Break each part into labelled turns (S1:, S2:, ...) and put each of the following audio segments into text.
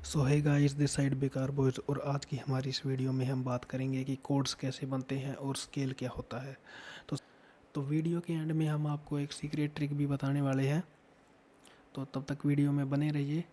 S1: सो है guys, this side बेकार boys. और आज की हमारी इस वीडियो में हम बात करेंगे कि कोड्स कैसे बनते हैं और स्केल क्या होता है। तो तो वीडियो के एंड में हम आपको एक सीक्रेट ट्रिक भी बताने वाले हैं, तो तब तक वीडियो में बने रहिए।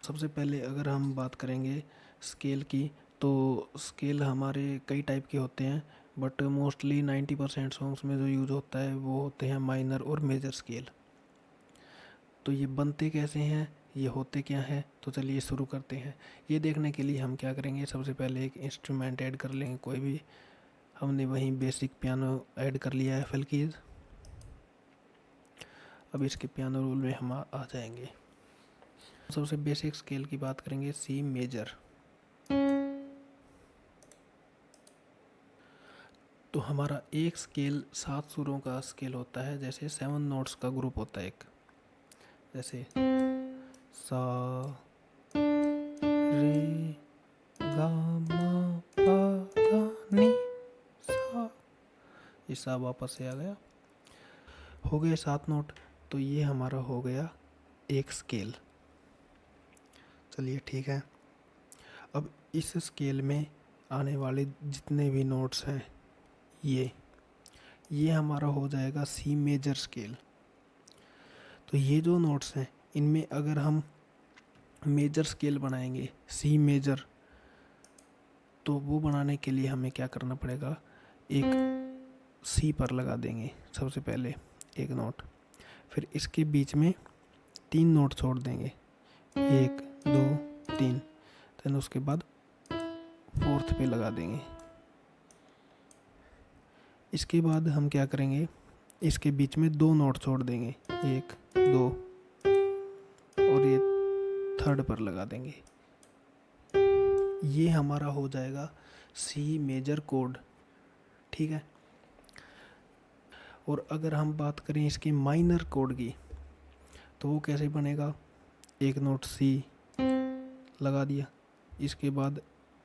S1: सबसे पहले अगर हम बात करेंगे स्केल की, तो स्केल हमारे कई टाइप के होते हैं, बट मोस्टली 90% सॉन्ग्स में जो यूज़ होता है वो होते हैं माइनर और मेजर स्केल। तो ये बनते कैसे हैं, ये होते क्या हैं, तो चलिए शुरू करते हैं। ये देखने के लिए हम क्या करेंगे, सबसे पहले एक इंस्ट्रूमेंट ऐड कर लेंगे कोई भी। हमने वहीं बेसिक पियानो ऐड कर लिया है, एफएल कीज। अब इसके पियानो रूल में हम आ जाएंगे। सबसे बेसिक स्केल की बात करेंगे, सी मेजर। तो हमारा एक स्केल 7 सुरों का स्केल होता है, जैसे 7 नोट्स का ग्रुप होता है एक। जैसे सा, रे, गा, मा, पा, धा, नी, सा। ये सा वापस से आ गया। हो गए 7 नोट। तो ये हमारा हो गया एक स्केल। चलिए ठीक है। अब इस स्केल में आने वाले जितने भी नोट्स हैं, ये हमारा हो जाएगा सी मेजर स्केल। तो ये जो नोट्स हैं, इनमें अगर हम मेजर स्केल बनाएंगे, सी मेजर, तो वो बनाने के लिए हमें क्या करना पड़ेगा, एक सी पर लगा देंगे सबसे पहले एक नोट। फिर इसके बीच में 3 नोट छोड़ देंगे, 1 2 3। देन उसके बाद फोर्थ पे लगा देंगे। इसके बाद हम क्या करेंगे, इसके बीच में 2 नोट छोड़ देंगे, 1 2, और ये थर्ड पर लगा देंगे। ये हमारा हो जाएगा सी मेजर कोड। ठीक है। और अगर हम बात करें इसकी माइनर कोड की, तो वो कैसे बनेगा, एक नोट सी लगा दिया, इसके बाद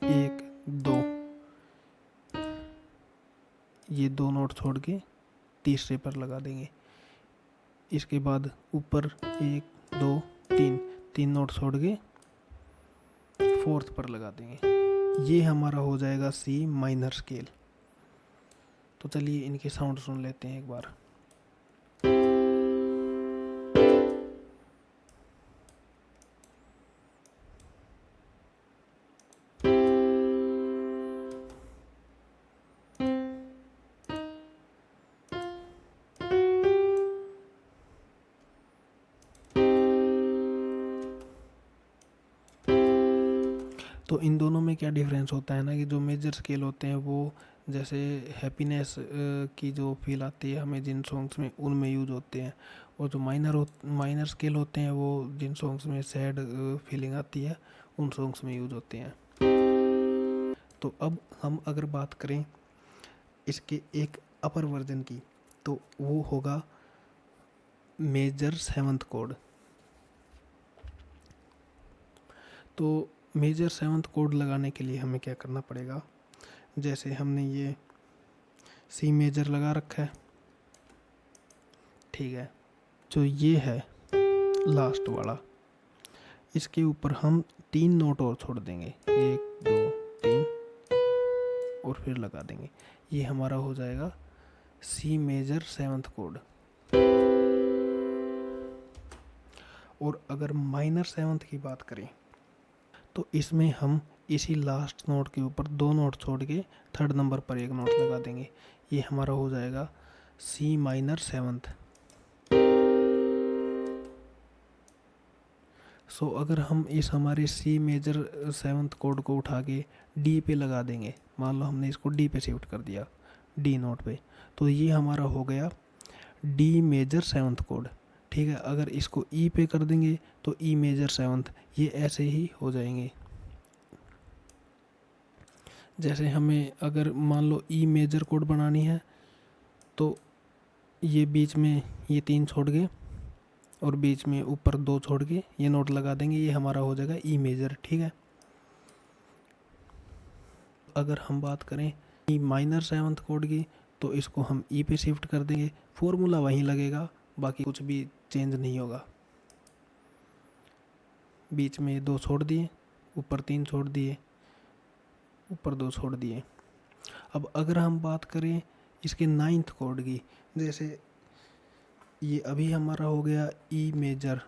S1: 1 2, ये 2 नोट छोड़ के तीसरे पर लगा देंगे। इसके बाद ऊपर 1 2 3, 3 नोट छोड़ के फोर्थ पर लगा देंगे। ये हमारा हो जाएगा सी माइनर स्केल। तो चलिए इनके साउंड सुन लेते हैं एक बार। तो इन दोनों में क्या डिफरेंस होता है ना, कि जो मेजर स्केल होते हैं वो जैसे हैप्पीनेस की जो फील आती है हमें जिन सॉन्ग्स में, उनमें यूज होते हैं। और जो माइनर स्केल होते हैं वो जिन सॉन्ग्स में सैड फीलिंग आती है, उन सॉन्ग्स में यूज होते हैं। तो अब हम अगर बात करें इसके एक अपर वर्जन की, तो वो होगा मेजर 7th कोड। तो मेजर 7th कोड लगाने के लिए हमें क्या करना पड़ेगा, जैसे हमने ये सी मेजर लगा रखा है, ठीक है। जो ये है लास्ट वाला, इसके ऊपर हम 3 नोट और छोड़ देंगे, 1 2 3, और फिर लगा देंगे। ये हमारा हो जाएगा सी मेजर 7th कोड। और अगर माइनर 7th की बात करें, तो इसमें हम इसी लास्ट नोट के ऊपर 2 नोट छोड़ के थर्ड नंबर पर एक नोट लगा देंगे। ये हमारा हो जाएगा सी माइनर 7th। सो अगर हम इस हमारे सी मेजर 7th कोड को उठा के डी पे लगा देंगे, मान लो हमने इसको डी पे शिफ्ट कर दिया, डी नोट पे, तो ये हमारा हो गया डी मेजर 7th कोड। ठीक है। अगर इसको ई पे कर देंगे तो ई मेजर 7th, ये ऐसे ही हो जाएंगे। जैसे हमें अगर मान लो ई मेजर कोड बनानी है, तो ये बीच में ये 3 छोड़ के और बीच में ऊपर 2 छोड़ के ये नोट लगा देंगे, ये हमारा हो जाएगा ई मेजर। ठीक है। अगर हम बात करें ई माइनर 7th कोड की, तो इसको हम ई पे शिफ्ट कर देंगे, फॉर्मूला वहीं लगेगा, बाकी कुछ भी चेंज नहीं होगा। बीच में 2 छोड़ दिए, ऊपर 3 छोड़ दिए, ऊपर 2 छोड़ दिए। अब अगर हम बात करें इसके 9th कोड की, जैसे ये अभी हमारा हो गया ई मेजर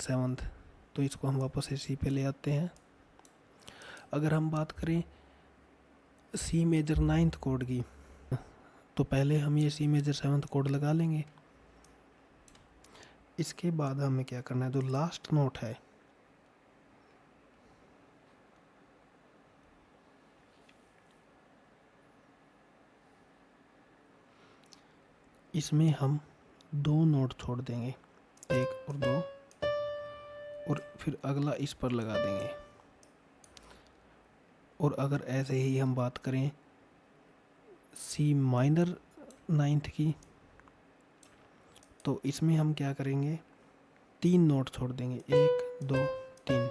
S1: 7th, तो इसको हम वापस से सी पे ले आते हैं। अगर हम बात करें सी मेजर 9th कोड की, तो पहले हम ये सी मेजर 7th कोड लगा लेंगे। इसके बाद हमें क्या करना है, जो लास्ट नोट है इसमें हम 2 नोट छोड़ देंगे, 1 और 2, और फिर अगला इस पर लगा देंगे। और अगर ऐसे ही हम बात करें सी माइनर 9th की, तो इसमें हम क्या करेंगे, 3 नोट छोड़ देंगे, 1 2 3,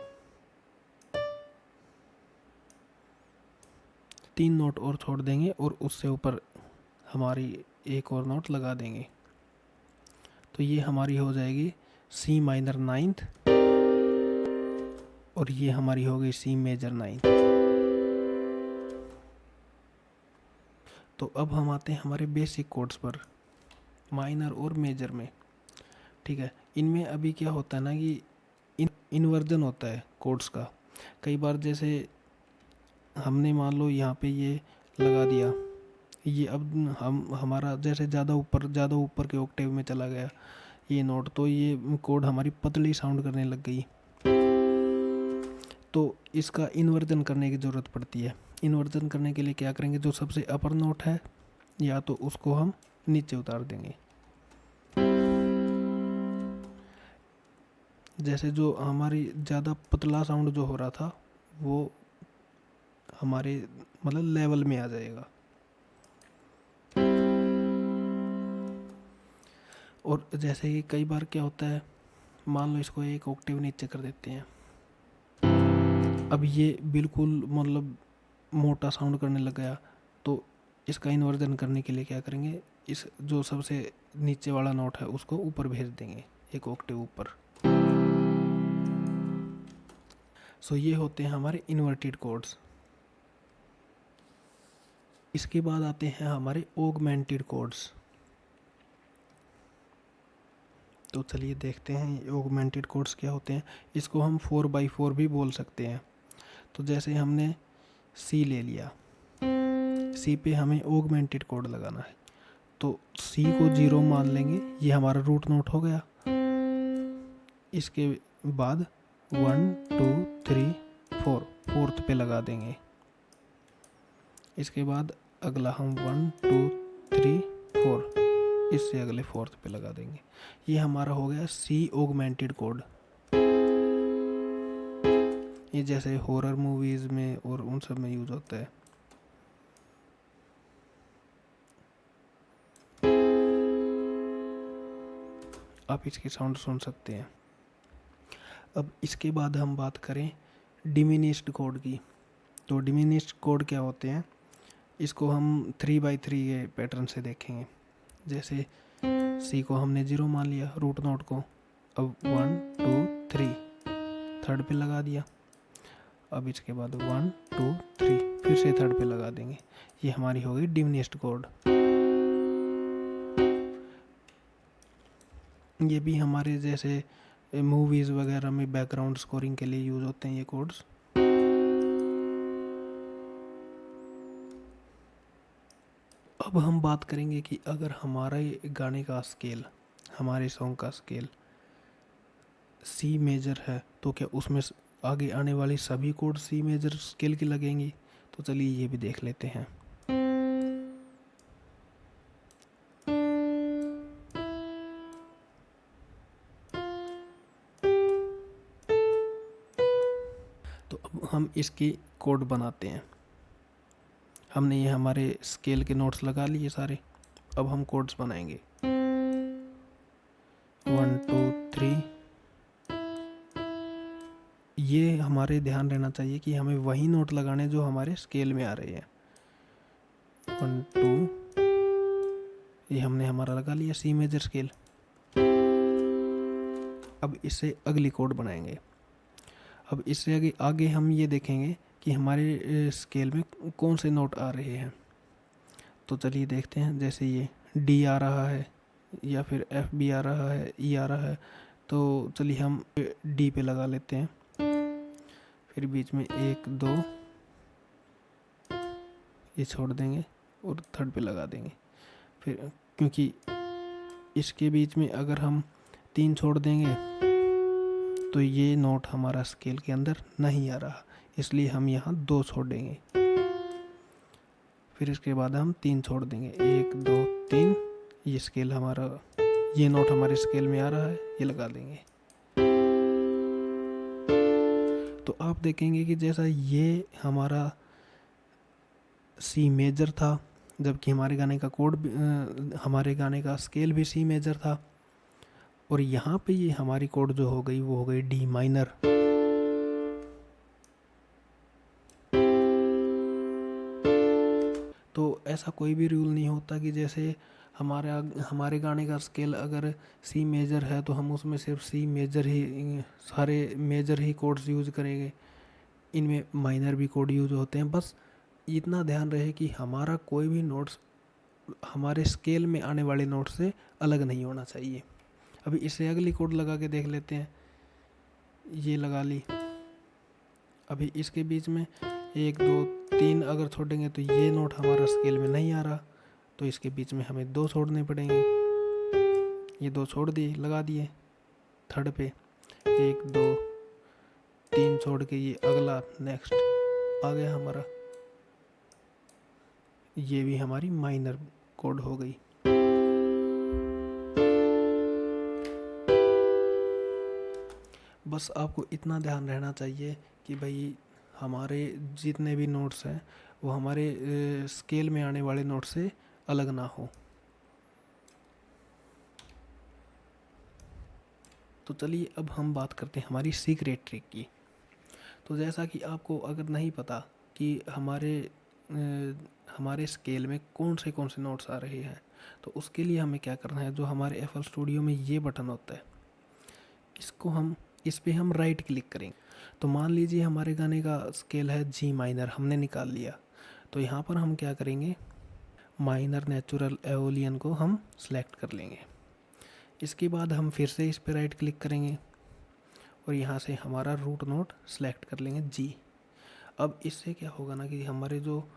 S1: 3 नोट और छोड़ देंगे और उससे ऊपर हमारी एक और नोट लगा देंगे। तो ये हमारी हो जाएगी सी माइनर 9th, और ये हमारी हो गई सी मेजर 9th। तो अब हम आते हैं हमारे बेसिक कोड्स पर, माइनर और मेजर में। ठीक है, इनमें अभी क्या होता है ना कि इन्वर्जन होता है कोड्स का। कई बार जैसे हमने मान लो यहाँ पे ये लगा दिया, ये अब हमारा जैसे ज़्यादा ऊपर के ऑक्टेव में चला गया ये नोट, तो ये कोड हमारी पतली साउंड करने लग गई, तो इसका इन्वर्जन करने की ज़रूरत पड़ती है। इन्वर्जन करने के लिए क्या करेंगे, जो सबसे अपर नोट है या तो उसको हम नीचे उतार देंगे। जैसे जो हमारी ज़्यादा पतला साउंड जो हो रहा था वो हमारे मतलब लेवल में आ जाएगा। और जैसे कि कई बार क्या होता है, मान लो इसको 1 ऑक्टेव नीचे कर देते हैं, अब ये बिल्कुल मतलब मोटा साउंड करने लग गया, तो इसका इन्वर्जन करने के लिए क्या करेंगे, इस जो सबसे नीचे वाला नोट है उसको ऊपर भेज देंगे, 1 ऑक्टेव ऊपर। सो ये होते हैं हमारे इन्वर्टेड कोड्स। इसके बाद आते हैं हमारे ऑगमेंटेड कोड्स। तो चलिए देखते हैं ऑगमेंटेड कोड्स क्या होते हैं। इसको हम 4x4 भी बोल सकते हैं। तो जैसे हमने सी ले लिया, सी पे हमें ऑगमेंटेड कोड लगाना है, तो सी को 0 मान लेंगे, ये हमारा रूट नोट हो गया। इसके बाद 1 2 3 4 फोर्थ पे लगा देंगे। इसके बाद अगला हम 1 2 3 4 इससे अगले फोर्थ पे लगा देंगे। ये हमारा हो गया सी ऑगमेंटेड कोड। ये जैसे हॉरर मूवीज में और उन सब में यूज होता है। आप इसकी साउंड सुन सकते हैं। अब इसके बाद हम बात करें डिमिनिश्ड कोड की। तो डिमिनिश्ड कोड क्या होते हैं, इसको हम 3x3 के पैटर्न से देखेंगे। जैसे सी को हमने 0 मान लिया रूट नोट को, अब 1 2 3 थर्ड पे लगा दिया। अब इसके बाद 1 2 3 फिर से थर्ड पे लगा देंगे। ये हमारी हो गई डिमिनिश्ड कोड। ये भी हमारे जैसे मूवीज़ वगैरह में बैकग्राउंड स्कोरिंग के लिए यूज़ होते हैं ये कोड्स। अब हम बात करेंगे कि अगर हमारे गाने का स्केल, हमारे सॉन्ग का स्केल सी मेजर है, तो क्या उसमें आगे आने वाली सभी कोड सी मेजर स्केल की लगेंगी? तो चलिए ये भी देख लेते हैं। तो अब हम इसकी कोड बनाते हैं। हमने ये हमारे स्केल के नोट्स लगा लिए सारे, अब हम कोड्स बनाएंगे। 1 2 3। ये हमारे ध्यान रहना चाहिए कि हमें वही नोट लगाने जो हमारे स्केल में आ रहे हैं। 1 2, ये हमने हमारा लगा लिया सी मेजर स्केल। अब इससे अगली कोड बनाएंगे। अब इससे आगे आगे हम ये देखेंगे कि हमारे स्केल में कौन से नोट आ रहे हैं। तो चलिए देखते हैं, जैसे ये डी आ रहा है या फिर एफ भी आ रहा है, ई आ रहा है। तो चलिए हम डी पे लगा लेते हैं, फिर बीच में 1 2 ये छोड़ देंगे और थर्ड पे लगा देंगे। फिर क्योंकि इसके बीच में अगर हम 3 छोड़ देंगे तो ये नोट हमारा स्केल के अंदर नहीं आ रहा, इसलिए हम यहाँ 2 छोड़ेंगे। फिर इसके बाद हम 3 छोड़ देंगे, 1 2 3। ये स्केल हमारा, ये नोट हमारे स्केल में आ रहा है, ये लगा देंगे। तो आप देखेंगे कि जैसा ये हमारा सी मेजर था, जबकि हमारे गाने का कोड हमारे गाने का स्केल भी सी मेजर था, और यहाँ पे ये हमारी कोड जो हो गई वो हो गई डी माइनर। तो ऐसा कोई भी रूल नहीं होता कि जैसे हमारे गाने का स्केल अगर सी मेजर है तो हम उसमें सिर्फ सी मेजर ही, सारे मेजर ही कोड्स यूज करेंगे, इनमें माइनर भी कोड यूज होते हैं। बस इतना ध्यान रहे कि हमारा कोई भी नोट्स हमारे स्केल में आने वाले नोट से अलग नहीं होना चाहिए। अभी इससे अगली कोड लगा के देख लेते हैं, ये लगा ली। अभी इसके बीच में 1 2 3 अगर छोड़ेंगे तो ये नोट हमारा स्केल में नहीं आ रहा, तो इसके बीच में हमें 2 छोड़ने पड़ेंगे। ये 2 छोड़ दिए, लगा दिए थर्ड पे, 1 2 3 छोड़ के ये अगला नेक्स्ट आ गया हमारा, ये भी हमारी माइनर कोड हो गई। बस आपको इतना ध्यान रहना चाहिए कि भाई हमारे जितने भी नोट्स हैं वो हमारे स्केल में आने वाले नोट से अलग ना हो। तो चलिए अब हम बात करते हैं हमारी सीक्रेट ट्रिक की। तो जैसा कि आपको अगर नहीं पता कि हमारे स्केल में कौन से नोट्स आ रहे हैं, तो उसके लिए हमें क्या करना है, जो हमारे FL स्टूडियो में ये बटन होता है, इस पे हम राइट क्लिक करेंगे। तो मान लीजिए हमारे गाने का स्केल है जी माइनर, हमने निकाल लिया। तो यहाँ पर हम क्या करेंगे, माइनर नेचुरल एओलियन को हम सेलेक्ट कर लेंगे। इसके बाद हम फिर से इस पे राइट क्लिक करेंगे और यहाँ से हमारा रूट नोट सेलेक्ट कर लेंगे जी। अब इससे क्या होगा ना कि हमारे जो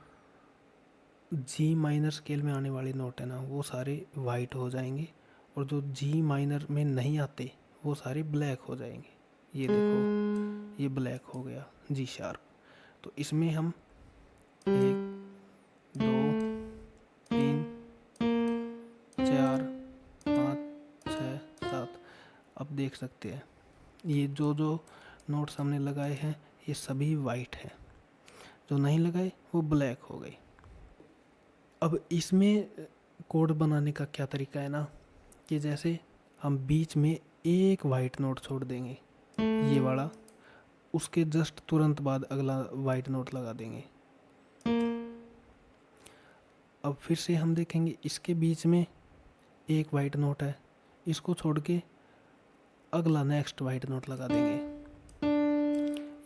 S1: जी माइनर स्केल में आने वाले नोट है ना, वो सारे वाइट हो जाएंगे, और जो जी माइनर में नहीं आते वो सारे ब्लैक हो जाएंगे। ये देखो, ये ब्लैक हो गया जी शार्प। तो इसमें हम 1 2 3 4 5 6 7 अब देख सकते हैं ये जो नोट्स हमने लगाए हैं ये सभी वाइट हैं, जो नहीं लगाए वो ब्लैक हो गए। अब इसमें कोड बनाने का क्या तरीका है ना, कि जैसे हम बीच में एक वाइट नोट छोड़ देंगे, ये वाला, उसके जस्ट तुरंत बाद अगला वाइट नोट लगा देंगे। अब फिर से हम देखेंगे इसके बीच में एक वाइट नोट है, इसको छोड़ के अगला नेक्स्ट वाइट नोट लगा देंगे।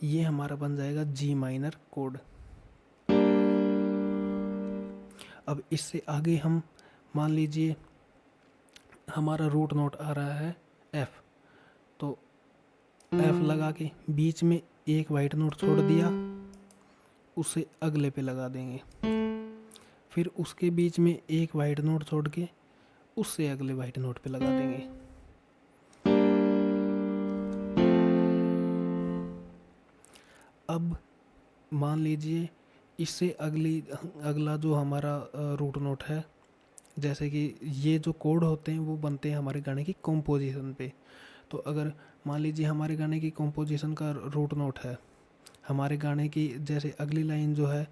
S1: ये हमारा बन जाएगा जी माइनर कोड। अब इससे आगे हम मान लीजिए हमारा रूट नोट आ रहा है एफ, तो एफ लगा के बीच में एक वाइट नोट छोड़ दिया, उसे अगले पे लगा देंगे। फिर उसके बीच में एक वाइट नोट छोड़ के उससे अगले वाइट नोट पे लगा देंगे। अब मान लीजिए इससे अगला जो हमारा रूट नोट है, जैसे कि ये जो कोड होते हैं वो बनते हैं हमारे गाने की कॉम्पोजिशन पे। तो अगर मान लीजिए हमारे गाने की कॉम्पोजिशन का रूट नोट है, हमारे गाने की जैसे अगली लाइन जो है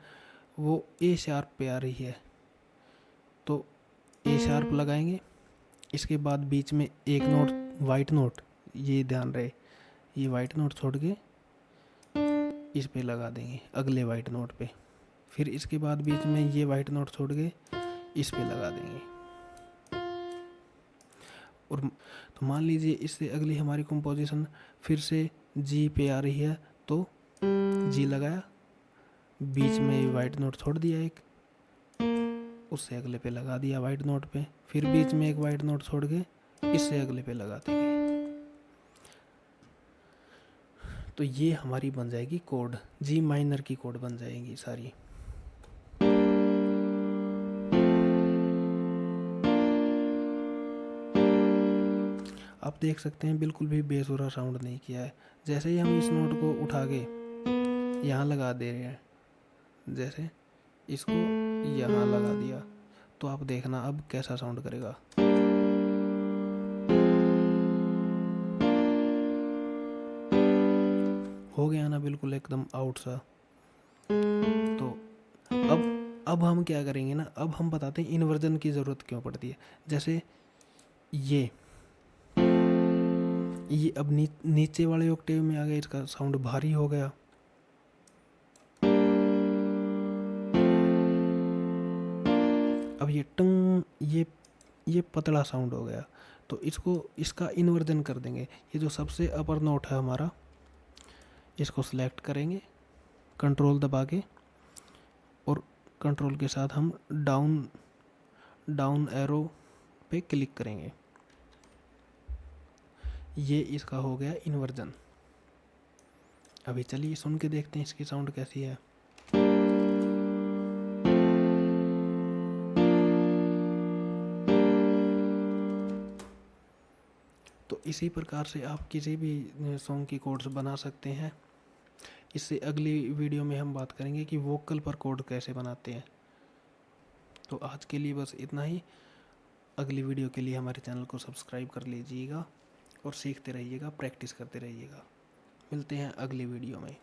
S1: वो ए शार्प पे आ रही है, तो ए शार्प लगाएंगे। इसके बाद बीच में एक नोट वाइट नोट, ये ध्यान रहे, ये वाइट नोट छोड़ के इस पे लगा देंगे अगले वाइट नोट पे। फिर इसके बाद बीच में ये वाइट नोट छोड़ के इस पे लगा देंगे। और तो मान लीजिए इससे अगली हमारी कंपोजिशन फिर से जी पे आ रही है, तो जी लगाया, बीच में वाइट नोट छोड़ दिया एक, उससे अगले पे लगा दिया वाइट नोट पे, फिर बीच में एक वाइट नोट छोड़ के इससे अगले पे लगाते गए। तो ये हमारी बन जाएगी कोड, जी माइनर की कोड बन जाएगी सारी। आप देख सकते हैं बिल्कुल भी बेसुरा साउंड नहीं किया है। जैसे ही हम इस नोट को उठा के यहाँ लगा दे रहे हैं, जैसे इसको यहाँ लगा दिया, तो आप देखना अब कैसा साउंड करेगा। हो गया ना बिल्कुल एकदम आउट सा। तो अब हम क्या करेंगे ना, अब हम बताते हैं इन्वर्जन की ज़रूरत क्यों पड़ती है। जैसे ये अब नीचे वाले ऑक्टेव में आ गया, इसका साउंड भारी हो गया। अब ये टंग, ये पतला साउंड हो गया, तो इसका इन्वर्जन कर देंगे। ये जो सबसे अपर नोट है हमारा, इसको सिलेक्ट करेंगे कंट्रोल दबा के, और कंट्रोल के साथ हम डाउन एरो पे क्लिक करेंगे। ये इसका हो गया इन्वर्जन। अभी चलिए सुन के देखते हैं इसकी साउंड कैसी है। तो इसी प्रकार से आप किसी भी सॉन्ग की कोड्स बना सकते हैं। इससे अगली वीडियो में हम बात करेंगे कि वोकल पर कोड कैसे बनाते हैं। तो आज के लिए बस इतना ही। अगली वीडियो के लिए हमारे चैनल को सब्सक्राइब कर लीजिएगा और सीखते रहिएगा, प्रैक्टिस करते रहिएगा। मिलते हैं अगली वीडियो में।